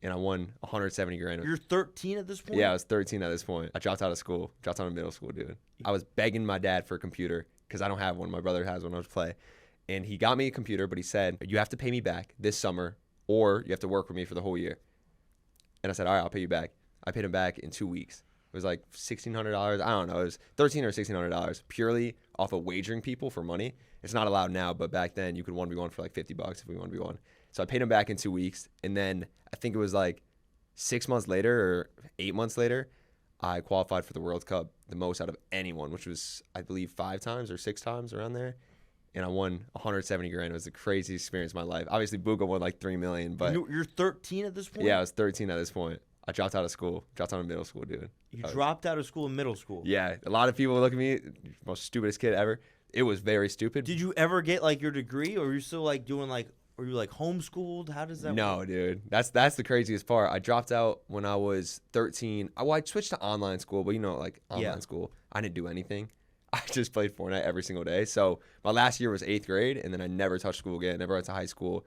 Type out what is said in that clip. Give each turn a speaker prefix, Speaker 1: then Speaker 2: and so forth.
Speaker 1: and I won 170 grand.
Speaker 2: You're 13 at this point?
Speaker 1: Yeah, I was 13 at this point. I dropped out of school, dropped out of middle school, dude. I was begging my dad for a computer because I don't have one. My brother has one. I was play. And he got me a computer, but he said, you have to pay me back this summer or you have to work with me for the whole year. And I said, all right, I'll pay you back. I paid him back in 2 weeks. It was like $1,600. I don't know. It was $1,300 or $1,600 purely off of wagering people for money. It's not allowed now, but back then you could 1v1 for like $50 if we 1v1. So I paid him back in 2 weeks. And then I think it was like 6 months later or 8 months later, I qualified for the World Cup the most out of anyone, which was, I believe, 5 times or 6 times around there. And I won 170 grand. It was the craziest experience of my life. Obviously, Buga won like 3 million, but
Speaker 2: You're 13 at this point?
Speaker 1: yeah, I was 13 at this point. I dropped out of school, dropped out of middle school, dude.
Speaker 2: You dropped out of school in middle school?
Speaker 1: Yeah, a lot of people look at me, most stupidest kid ever. It was very stupid.
Speaker 2: Did you ever get like your degree, or are you still like doing like, are you like homeschooled? How does that
Speaker 1: No,
Speaker 2: work?
Speaker 1: dude. That's the craziest part. I dropped out when I was 13. I switched to online school, but like online school, I didn't do anything. I just played Fortnite every single day. So my last year was 8th grade, and then I never touched school again. Never went to high school.